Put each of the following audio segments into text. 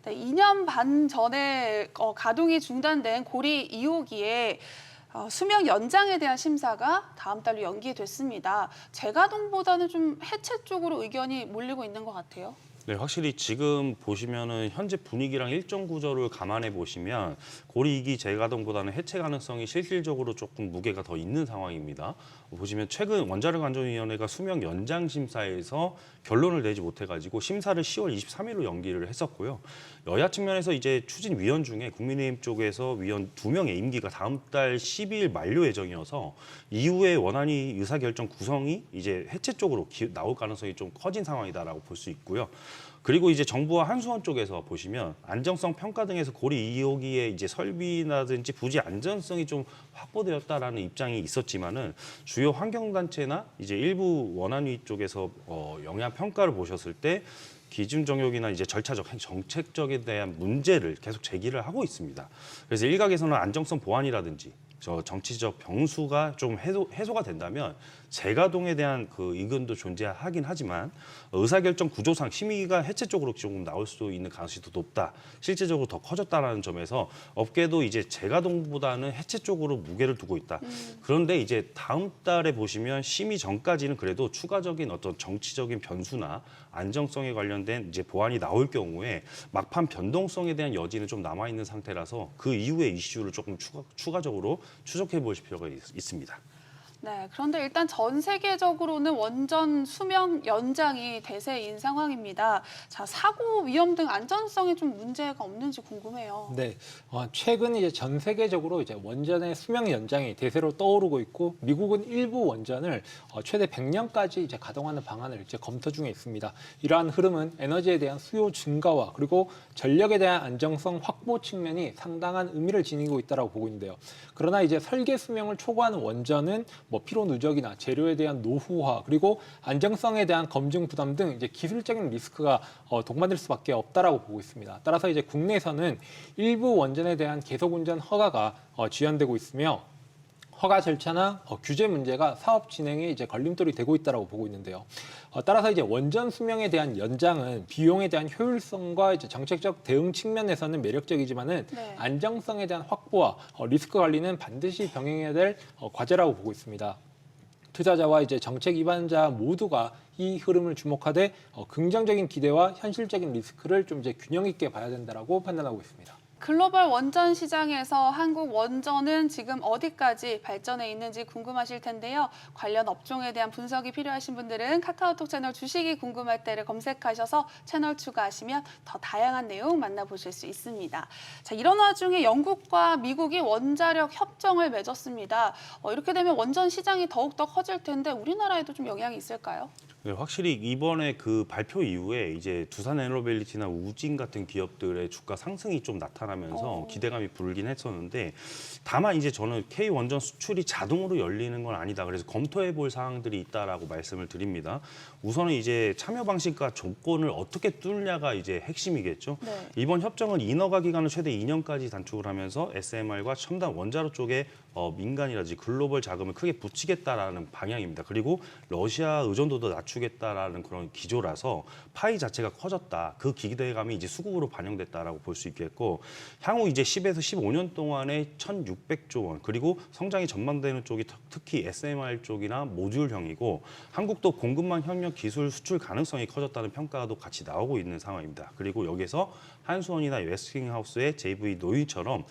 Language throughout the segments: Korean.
네, 2년 반 전에 가동이 중단된 고리 2호기에 수명 연장에 대한 심사가 다음 달로 연기됐습니다. 재가동보다는 좀 해체 쪽으로 의견이 몰리고 있는 것 같아요. 네, 확실히 지금 보시면은 현재 분위기랑 일정 구조를 감안해 보시면 고리 2기 재가동보다는 해체 가능성이 실질적으로 조금 무게가 더 있는 상황입니다. 보시면 최근 원자력안전위원회가 수명 연장 심사에서 결론을 내지 못해가지고 심사를 10월 23일로 연기를 했었고요. 여야 측면에서 이제 추진위원 중에 국민의힘 쪽에서 위원 2명의 임기가 다음 달 12일 만료 예정이어서 이후에 원안위 의사결정 구성이 이제 해체 쪽으로 나올 가능성이 좀 커진 상황이다라고 볼 수 있고요. 그리고 이제 정부와 한수원 쪽에서 보시면 안정성 평가 등에서 고리 2호기의 이제 설비라든지 부지 안전성이 좀 확보되었다라는 입장이 있었지만은 주요 환경단체나 이제 일부 원안위 쪽에서 영향 평가를 보셨을 때 기준 정역이나 이제 절차적, 정책적에 대한 문제를 계속 제기를 하고 있습니다. 그래서 일각에서는 안정성 보완이라든지 정치적 병수가 좀 해소가 된다면 재가동에 대한 그 의견도 존재하긴 하지만 의사결정 구조상 심의가 해체 쪽으로 조금 나올 수도 있는 가능성이 더 높다. 실제적으로 더 커졌다라는 점에서 업계도 이제 재가동보다는 해체 쪽으로 무게를 두고 있다. 그런데 이제 다음 달에 보시면 심의 전까지는 그래도 추가적인 어떤 정치적인 변수나 안정성에 관련된 이제 보완이 나올 경우에 막판 변동성에 대한 여지는 좀 남아 있는 상태라서 그 이후의 이슈를 조금 추가적으로 추적해 보실 필요가 있습니다. 네, 그런데 일단 전 세계적으로는 원전 수명 연장이 대세인 상황입니다. 자, 사고 위험 등 안전성에 좀 문제가 없는지 궁금해요. 네, 최근 이제 전 세계적으로 이제 원전의 수명 연장이 대세로 떠오르고 있고 미국은 일부 원전을 최대 100년까지 이제 가동하는 방안을 이제 검토 중에 있습니다. 이러한 흐름은 에너지에 대한 수요 증가와 그리고 전력에 대한 안정성 확보 측면이 상당한 의미를 지니고 있다고 보고 있는데요. 그러나 이제 설계 수명을 초과하는 원전은 피로 누적이나 재료에 대한 노후화 그리고 안정성에 대한 검증 부담 등 이제 기술적인 리스크가 동반될 수밖에 없다라고 보고 있습니다. 따라서 이제 국내에서는 일부 원전에 대한 계속 운전 허가가 지연되고 있으며 허가 절차나 규제 문제가 사업 진행에 이제 걸림돌이 되고 있다라고 보고 있는데요. 따라서 이제 원전 수명에 대한 연장은 비용에 대한 효율성과 이제 정책적 대응 측면에서는 매력적이지만은 네. 안정성에 대한 확보와 리스크 관리는 반드시 병행해야 될 과제라고 보고 있습니다. 투자자와 이제 정책 입안자 모두가 이 흐름을 주목하되 긍정적인 기대와 현실적인 리스크를 좀 이제 균형 있게 봐야 된다라고 판단하고 있습니다. 글로벌 원전 시장에서 한국 원전은 지금 어디까지 발전해 있는지 궁금하실 텐데요. 관련 업종에 대한 분석이 필요하신 분들은 카카오톡 채널 주식이 궁금할 때를 검색하셔서 채널 추가하시면 더 다양한 내용 만나보실 수 있습니다. 자, 이런 와중에 영국과 미국이 원자력 협정을 맺었습니다. 이렇게 되면 원전 시장이 더욱더 커질 텐데 우리나라에도 좀 영향이 있을까요? 네, 확실히 이번에 그 발표 이후에 이제 두산에너빌리티나 우진 같은 기업들의 주가 상승이 좀 나타나면서 기대감이 불긴 했었는데 다만 이제 저는 K 원전 수출이 자동으로 열리는 건 아니다. 그래서 검토해 볼 사항들이 있다라고 말씀을 드립니다. 우선은 이제 참여 방식과 조건을 어떻게 뚫냐가 이제 핵심이겠죠. 네. 이번 협정은 인허가 기간을 최대 2년까지 단축을 하면서 SMR과 첨단 원자로 쪽에 민간이라든지 글로벌 자금을 크게 붙이겠다라는 방향입니다. 그리고 러시아 의존도도 낮추겠다라는 그런 기조라서 파이 자체가 커졌다. 그 기대감이 이제 수급으로 반영됐다라고 볼 수 있겠고 향후 이제 10에서 15년 동안에 1,600조 원 그리고 성장이 전망되는 쪽이 특히 SMR 쪽이나 모듈형이고 한국도 공급망 협력 기술 수출 가능성이 커졌다는 평가도 같이 나오고 있는 상황입니다. 그리고 여기서 한수원이나 웨스팅하우스의 JV 노인처럼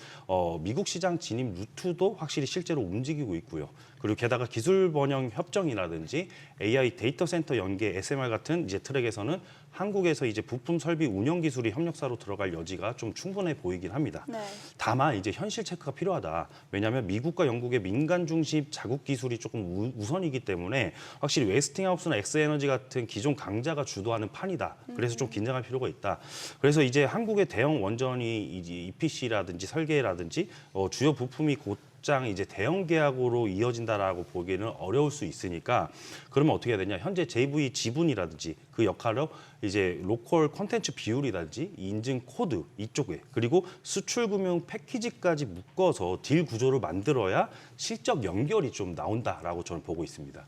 미국 시장 진입 루트도 확실히 실제로 움직이고 있고요. 그리고 게다가 기술 번영 협정이라든지 AI 데이터 센터 연계 SMR 같은 이제 트랙에서는 한국에서 이제 부품 설비 운영 기술이 협력사로 들어갈 여지가 좀 충분해 보이긴 합니다. 네. 다만 이제 현실 체크가 필요하다. 왜냐하면 미국과 영국의 민간 중심 자국 기술이 조금 우선이기 때문에 확실히 웨스팅하우스나 엑스에너지 같은 기존 강자가 주도하는 판이다. 그래서 좀 긴장할 필요가 있다. 그래서 이제 한국의 대형 원전이 이제 EPC라든지 설계라든지 주요 부품이 곧장 이제 대형 계약으로 이어진다라고 보기에는 어려울 수 있으니까 그러면 어떻게 해야 되냐? 현재 JV 지분이라든지 그 역할로 이제 로컬 콘텐츠 비율이라든지 인증 코드 이쪽에 그리고 수출 금융 패키지까지 묶어서 딜 구조를 만들어야 실적 연결이 좀 나온다라고 저는 보고 있습니다.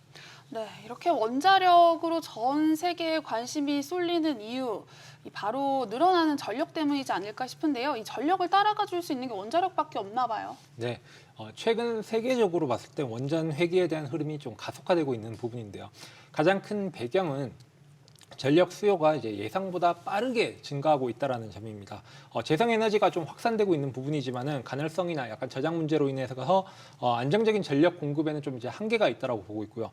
네, 이렇게 원자력으로 전 세계에 관심이 쏠리는 이유, 이 바로 늘어나는 전력 때문이지 않을까 싶은데요. 이 전력을 따라가 줄 수 있는 게 원자력밖에 없나 봐요. 네, 최근 세계적으로 봤을 때 원전 회귀에 대한 흐름이 좀 가속화되고 있는 부분인데요. 가장 큰 배경은 전력 수요가 이제 예상보다 빠르게 증가하고 있다는 점입니다. 재생에너지가 좀 확산되고 있는 부분이지만은 간헐성이나 약간 저장 문제로 인해서 안정적인 전력 공급에는 좀 이제 한계가 있다라고 보고 있고요.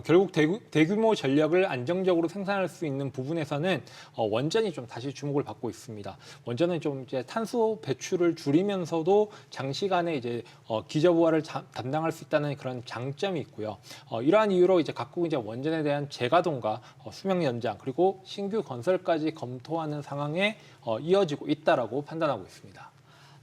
결국 대규모 전력을 안정적으로 생산할 수 있는 부분에서는 원전이 좀 다시 주목을 받고 있습니다. 원전은 좀 이제 탄소 배출을 줄이면서도 장시간에 이제 기저부하를 담당할 수 있다는 그런 장점이 있고요. 이러한 이유로 이제 각국 이제 원전에 대한 재가동과 수명 연장 그리고 신규 건설까지 검토하는 상황에 이어지고 있다라고 판단하고 있습니다.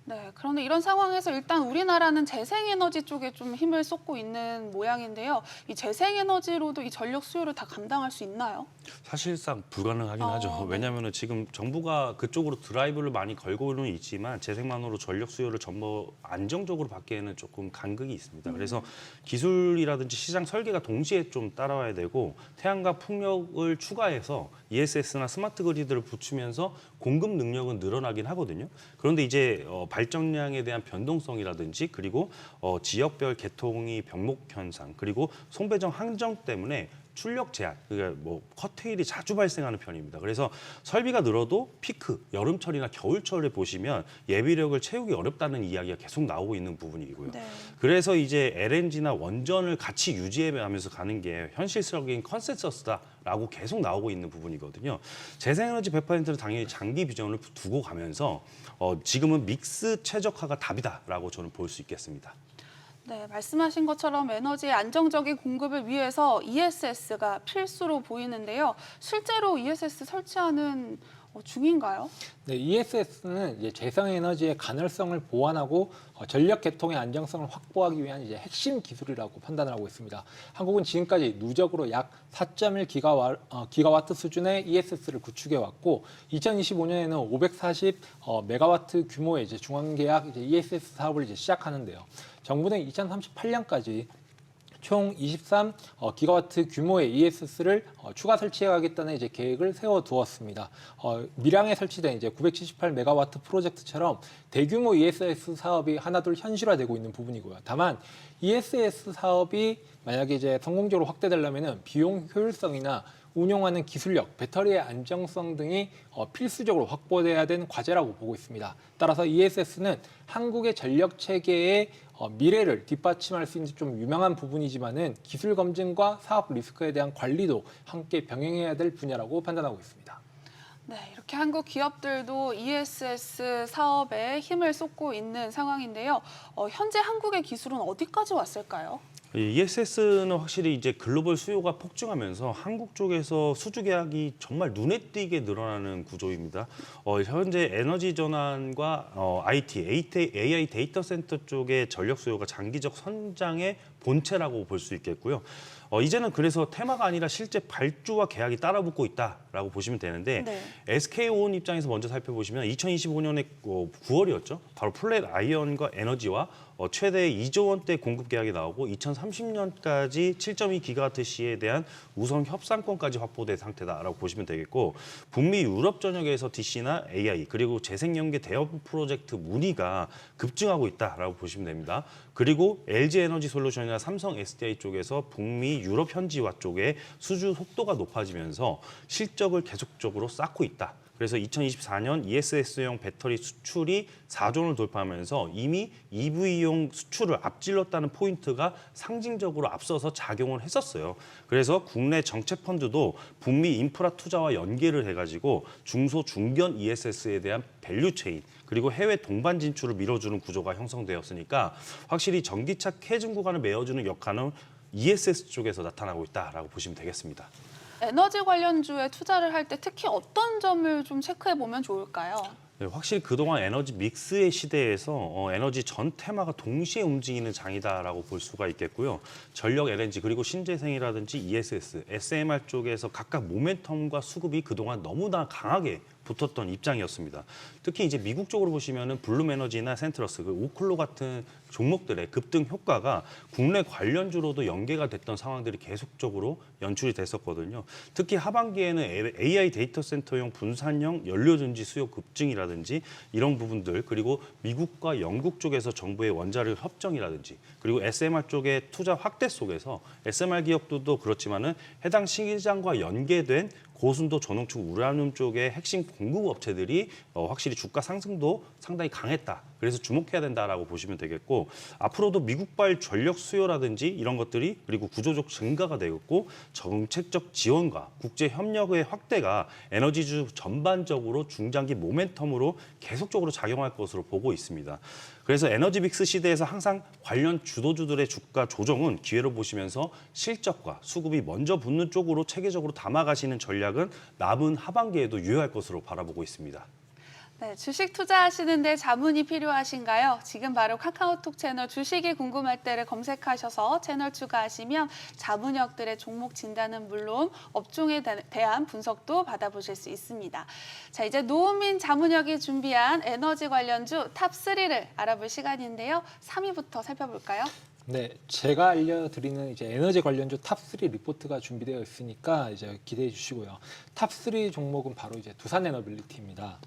네, 그런데 이런 상황에서 일단 우리나라는 재생에너지 쪽에 좀 힘을 쏟고 있는 모양인데요. 이 재생에너지로도 이 전력 수요를 다 감당할 수 있나요? 사실상 불가능하긴 하죠. 네. 왜냐하면 지금 정부가 그쪽으로 드라이브를 많이 걸고는 있지만 재생만으로 전력 수요를 전부 안정적으로 받기에는 조금 간극이 있습니다. 그래서 기술이라든지 시장 설계가 동시에 좀 따라와야 되고 태양과 풍력을 추가해서 ESS나 스마트 그리드를 붙이면서 공급 능력은 늘어나긴 하거든요. 그런데 이제 발전량에 대한 변동성이라든지 그리고 지역별 개통이 병목 현상 그리고 송배정 한정 때문에 출력 제한, 그러니까 뭐 커테일이 자주 발생하는 편입니다. 그래서 설비가 늘어도 피크, 여름철이나 겨울철에 보시면 예비력을 채우기 어렵다는 이야기가 계속 나오고 있는 부분이고요. 네. 그래서 이제 LNG나 원전을 같이 유지해가면서 가는 게 현실적인 컨센서스다라고 계속 나오고 있는 부분이거든요. 재생에너지 100%는 당연히 장기 비전을 두고 가면서 지금은 믹스 최적화가 답이다라고 저는 볼 수 있겠습니다. 네, 말씀하신 것처럼 에너지의 안정적인 공급을 위해서 ESS가 필수로 보이는데요. 실제로 ESS 설치하는 중인가요? 네, ESS는 이제 재생에너지의 가능성을 보완하고 전력 개통의 안정성을 확보하기 위한 이제 핵심 기술이라고 판단을 하고 있습니다. 한국은 지금까지 누적으로 약 4.1 기가와트 수준의 ESS를 구축해 왔고 2025년에는 540 메가와트 규모의 이제 중앙계약 이제 ESS 사업을 이제 시작하는데요. 정부는 2038년까지 총 23 기가와트 규모의 ESS를 추가 설치해가겠다는 이제 계획을 세워두었습니다. 밀양에 설치된 이제 978 메가와트 프로젝트처럼 대규모 ESS 사업이 하나둘 현실화되고 있는 부분이고요. 다만 ESS 사업이 만약에 이제 성공적으로 확대되려면은 비용 효율성이나 운용하는 기술력, 배터리의 안정성 등이 필수적으로 확보돼야 되는 과제라고 보고 있습니다. 따라서 ESS는 한국의 전력 체계의 미래를 뒷받침할 수 있는 좀 유명한 부분이지만은 기술 검증과 사업 리스크에 대한 관리도 함께 병행해야 될 분야라고 판단하고 있습니다. 네, 이렇게 한국 기업들도 ESS 사업에 힘을 쏟고 있는 상황인데요. 현재 한국의 기술은 어디까지 왔을까요? ESS는 확실히 이제 글로벌 수요가 폭증하면서 한국 쪽에서 수주 계약이 정말 눈에 띄게 늘어나는 구조입니다. 현재 에너지 전환과 AI 데이터 센터 쪽의 전력 수요가 장기적 선장의 본체라고 볼 수 있겠고요. 이제는 그래서 테마가 아니라 실제 발주와 계약이 따라붙고 있다라고 보시면 되는데 네. SK온 입장에서 먼저 살펴보시면 2025년에 9월이었죠. 바로 플랫 아이언과 에너지와 최대 2조 원대 공급 계약이 나오고 2030년까지 7.2 기가와트 시에 대한 우선 협상권까지 확보된 상태다라고 보시면 되겠고 북미 유럽 전역에서 DC나 AI 그리고 재생연계 대형 프로젝트 문의가 급증하고 있다라고 보시면 됩니다. 그리고 LG 에너지 솔루션이나 삼성 SDI 쪽에서 북미 유럽 현지화 쪽에 수주 속도가 높아지면서 실적을 계속적으로 쌓고 있다. 그래서 2024년 ESS용 배터리 수출이 4조 원을 돌파하면서 이미 EV용 수출을 앞질렀다는 포인트가 상징적으로 앞서서 작용을 했었어요. 그래서 국내 정책 펀드도 북미 인프라 투자와 연계를 해가지고 중소 중견 ESS에 대한 밸류 체인 그리고 해외 동반 진출을 밀어주는 구조가 형성되었으니까 확실히 전기차 캐즘 구간을 메워주는 역할은 ESS 쪽에서 나타나고 있다라고 보시면 되겠습니다. 에너지 관련주에 투자를 할 때 특히 어떤 점을 좀 체크해 보면 좋을까요? 네, 확실히 그동안 에너지 믹스의 시대에서 에너지 전 테마가 동시에 움직이는 장이다라고 볼 수가 있겠고요. 전력 LNG 그리고 신재생이라든지 ESS, SMR 쪽에서 각각 모멘텀과 수급이 그동안 너무나 강하게 붙었던 입장이었습니다. 특히 이제 미국 쪽으로 보시면은 블룸에너지나 센트러스, 그 오클로 같은 종목들의 급등 효과가 국내 관련주로도 연계가 됐던 상황들이 계속적으로 연출이 됐었거든요. 특히 하반기에는 AI 데이터 센터용 분산형 연료전지 수요 급증이라든지 이런 부분들, 그리고 미국과 영국 쪽에서 정부의 원자력 협정이라든지, 그리고 SMR 쪽의 투자 확대 속에서 SMR 기업들도 그렇지만은 해당 시장과 연계된 고순도 전원축 우라늄 쪽의 핵심 공급 업체들이 확실히 주가 상승도 상당히 강했다. 그래서 주목해야 된다라고 보시면 되겠고, 앞으로도 미국발 전력 수요라든지 이런 것들이, 그리고 구조적 증가가 되겠고, 정책적 지원과 국제 협력의 확대가 에너지주 전반적으로 중장기 모멘텀으로 계속적으로 작용할 것으로 보고 있습니다. 그래서 에너지 빅스 시대에서 항상 관련 주도주들의 주가 조정은 기회로 보시면서 실적과 수급이 먼저 붙는 쪽으로 체계적으로 담아가시는 전략은 남은 하반기에도 유효할 것으로 바라보고 있습니다. 네, 주식 투자하시는데 자문이 필요하신가요? 지금 바로 카카오톡 채널 주식이 궁금할 때를 검색하셔서 채널 추가하시면 자문역들의 종목 진단은 물론 업종에 대한 분석도 받아보실 수 있습니다. 자, 이제 노은민 자문역이 준비한 에너지 관련주 탑3를 알아볼 시간인데요. 3위부터 살펴볼까요? 네, 제가 알려드리는 이제 에너지 관련주 탑3 리포트가 준비되어 있으니까 이제 기대해 주시고요. 탑3 종목은 바로 이제 두산에너빌리티입니다.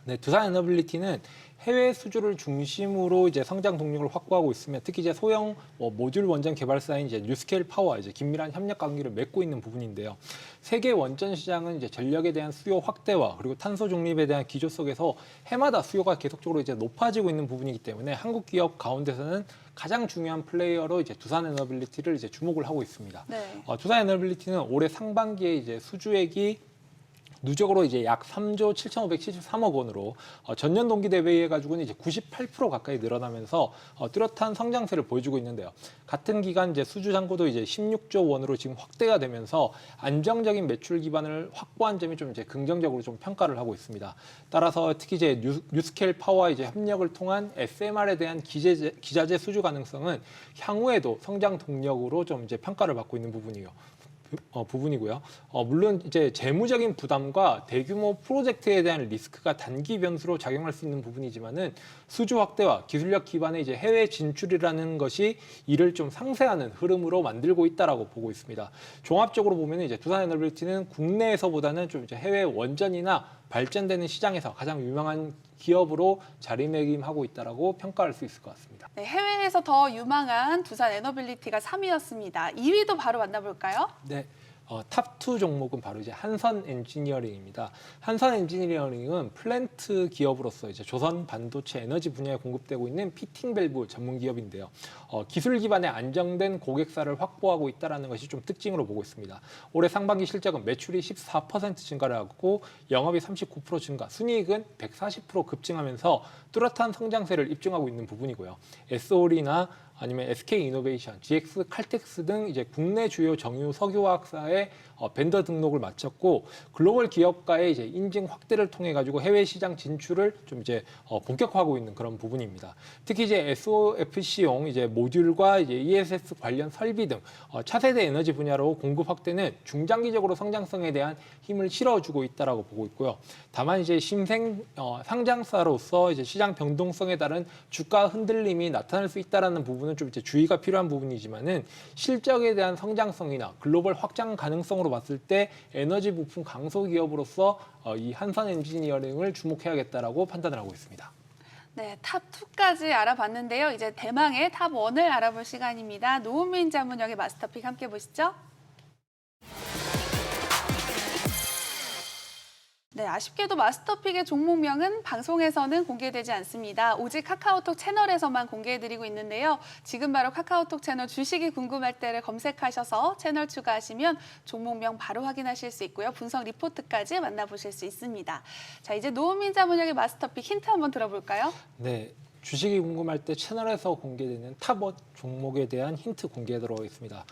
네, 두산에너빌리티는 해외 수주를 중심으로 이제 성장 동력을 확보하고 있으며, 특히 이제 소형 모듈 원전 개발사인 이제 뉴스케일 파워와 이제 긴밀한 협력 관계를 맺고 있는 부분인데요. 세계 원전 시장은 이제 전력에 대한 수요 확대와 그리고 탄소 중립에 대한 기조 속에서 해마다 수요가 계속적으로 이제 높아지고 있는 부분이기 때문에 한국 기업 가운데서는 가장 중요한 플레이어로 이제 두산에너빌리티를 이제 주목을 하고 있습니다. 네. 두산에너빌리티는 올해 상반기에 이제 수주액이 누적으로 이제 약 3조 7,573억 원으로 전년 동기 대비해 가지고는 이제 98% 가까이 늘어나면서 뚜렷한 성장세를 보여주고 있는데요. 같은 기간 이제 수주 잔고도 이제 16조 원으로 지금 확대가 되면서 안정적인 매출 기반을 확보한 점이 좀 이제 긍정적으로 좀 평가를 하고 있습니다. 따라서 특히 이제 뉴스케일 파워와 이제 협력을 통한 SMR에 대한 기자재 수주 가능성은 향후에도 성장 동력으로 좀 이제 평가를 받고 있는 부분이고요. 물론 이제 재무적인 부담과 대규모 프로젝트에 대한 리스크가 단기 변수로 작용할 수 있는 부분이지만은 수주 확대와 기술력 기반의 이제 해외 진출이라는 것이 이를 좀 상쇄하는 흐름으로 만들고 있다라고 보고 있습니다. 종합적으로 보면 이제 두산에너빌리티는 국내에서보다는 좀 이제 해외 원전이나 발전되는 시장에서 가장 유명한 기업으로 자리매김하고 있다라고 평가할 수 있을 것 같습니다. 네, 해외에서 더 유망한 두산에너빌리티가 3위였습니다. 2위도 바로 만나볼까요? 네. 탑2 종목은 바로 이제 한선 엔지니어링입니다. 한선 엔지니어링은 플랜트 기업으로서 이제 조선 반도체 에너지 분야에 공급되고 있는 피팅 밸브 전문 기업인데요. 기술 기반의 안정된 고객사를 확보하고 있다는 것이 좀 특징으로 보고 있습니다. 올해 상반기 실적은 매출이 14% 증가를 하고 영업이 39% 증가, 순이익은 140% 급증하면서 뚜렷한 성장세를 입증하고 있는 부분이고요. SOL이나 아니면 SK이노베이션, GX 칼텍스 등 이제 국내 주요 정유 석유화학사의 벤더 등록을 마쳤고, 글로벌 기업가의 이제 인증 확대를 통해 가지고 해외 시장 진출을 좀 이제 본격화하고 있는 그런 부분입니다. 특히 이제 SOFC용 이제 모듈과 이제 ESS 관련 설비 등 차세대 에너지 분야로 공급 확대는 중장기적으로 성장성에 대한 힘을 실어주고 있다라고 보고 있고요. 다만 이제 상장사로서 이제 시장 변동성에 따른 주가 흔들림이 나타날 수 있다라는 부분은 좀 이제 주의가 필요한 부분이지만은, 실적에 대한 성장성이나 글로벌 확장 가능성으로 봤을 때 에너지 부품 강소 기업으로서 이 한선 엔지니어링을 주목해야겠다라고 판단을 하고 있습니다. 네, 탑2까지 알아봤는데요. 이제 대망의 탑1을 알아볼 시간입니다. 노은민 자문역의 마스터픽 함께 보시죠. 네, 아쉽게도 마스터픽의 종목명은 방송에서는 공개되지 않습니다. 오직 카카오톡 채널에서만 공개해드리고 있는데요. 지금 바로 카카오톡 채널 주식이 궁금할 때를 검색하셔서 채널 추가하시면 종목명 바로 확인하실 수 있고요. 분석 리포트까지 만나보실 수 있습니다. 자, 이제 노은민 자문역의 마스터픽 힌트 한번 들어볼까요? 네. 주식이 궁금할 때 채널에서 공개되는 탑 종목에 대한 힌트 공개하도록 하겠습니다.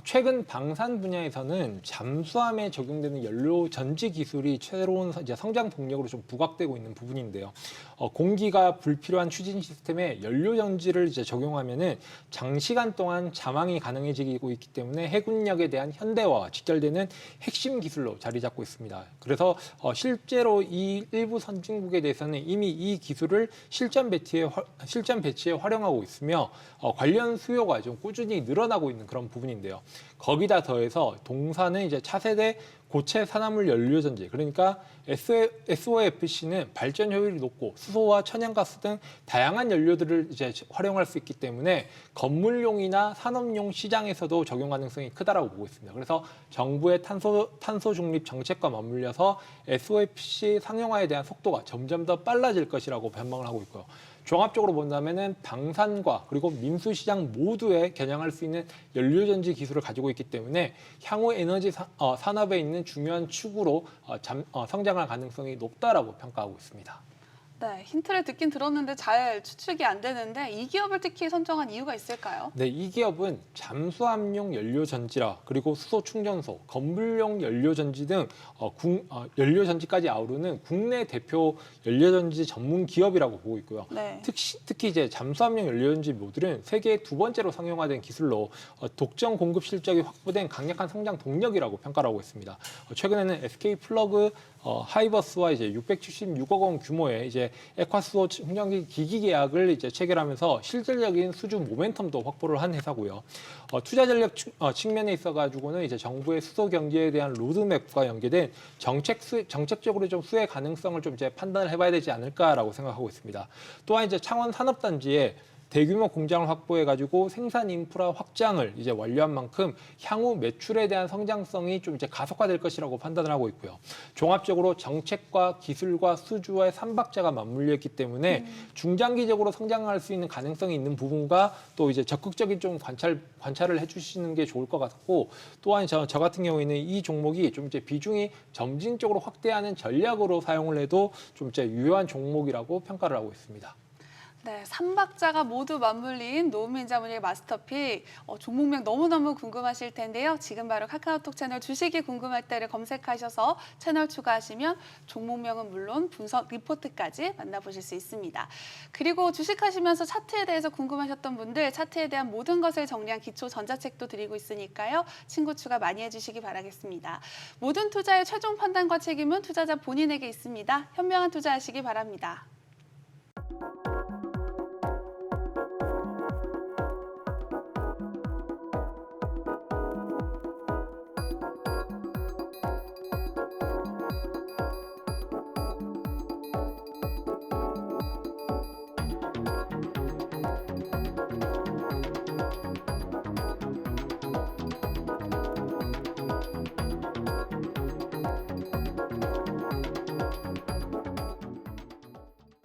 최근 방산 분야에서는 잠수함에 적용되는 연료 전지 기술이 새로운 이제 성장 동력으로 좀 부각되고 있는 부분인데요. 공기가 불필요한 추진 시스템에 연료 전지를 이제 적용하면은 장시간 동안 잠항이 가능해지고 있기 때문에 해군력에 대한 현대화와 직결되는 핵심 기술로 자리 잡고 있습니다. 그래서 실제로 이 일부 선진국에 대해서는 이미 이 기술을 실전 배치에 활용하고 있으며 관련 수요가 좀 꾸준히 늘어나고 있는 그런 부분인데요. 거기다 더해서 동사는 이제 차세대 고체 산화물 연료 전지, 그러니까 SOFC는 발전 효율이 높고 수소와 천연가스 등 다양한 연료들을 이제 활용할 수 있기 때문에 건물용이나 산업용 시장에서도 적용 가능성이 크다라고 보고 있습니다. 그래서 정부의 탄소 중립 정책과 맞물려서 SOFC 상용화에 대한 속도가 점점 더 빨라질 것이라고 변망을 하고 있고요. 종합적으로 본다면은 방산과 그리고 민수 시장 모두에 겨냥할 수 있는 연료전지 기술을 가지고 있기 때문에 향후 에너지 산업에 있는 중요한 축으로 성장할 가능성이 높다라고 평가하고 있습니다. 네, 힌트를 듣긴 들었는데 잘 추측이 안 되는데 이 기업을 특히 선정한 이유가 있을까요? 네, 이 기업은 잠수함용 연료전지라 그리고 수소 충전소, 건물용 연료전지 등 연료전지까지 아우르는 국내 대표 연료전지 전문 기업이라고 보고 있고요. 네. 특히 이제 잠수함용 연료전지 모듈은 세계 두 번째로 상용화된 기술로 독점 공급 실적이 확보된 강력한 성장 동력이라고 평가를 하고 있습니다. 최근에는 SK 플러그 하이버스와 이제 676억 원 규모의 이제 에콰스오 충전기 기기 계약을 이제 체결하면서 실질적인 수주 모멘텀도 확보를 한 회사고요. 투자 전략 측면에 있어가지고는 이제 정부의 수소 경제에 대한 로드맵과 연계된 정책적으로 좀 수혜 가능성을 좀 이제 판단을 해봐야 되지 않을까라고 생각하고 있습니다. 또한 이제 창원 산업단지에 대규모 공장을 확보해가지고 생산 인프라 확장을 이제 완료한 만큼 향후 매출에 대한 성장성이 좀 이제 가속화될 것이라고 판단을 하고 있고요. 종합적으로 정책과 기술과 수주와의 삼박자가 맞물려 있기 때문에 중장기적으로 성장할 수 있는 가능성이 있는 부분과 또 이제 적극적인 좀 관찰을 해주시는 게 좋을 것 같고, 또한 저 같은 경우에는 이 종목이 좀 이제 비중이 점진적으로 확대하는 전략으로 사용을 해도 좀 이제 유효한 종목이라고 평가를 하고 있습니다. 네, 삼박자가 모두 맞물린 노무민자문의 마스터픽, 종목명 너무너무 궁금하실 텐데요. 지금 바로 카카오톡 채널 주식이 궁금할 때를 검색하셔서 채널 추가하시면 종목명은 물론 분석 리포트까지 만나보실 수 있습니다. 그리고 주식하시면서 차트에 대해서 궁금하셨던 분들 차트에 대한 모든 것을 정리한 기초 전자책도 드리고 있으니까요. 친구 추가 많이 해주시기 바라겠습니다. 모든 투자의 최종 판단과 책임은 투자자 본인에게 있습니다. 현명한 투자하시기 바랍니다.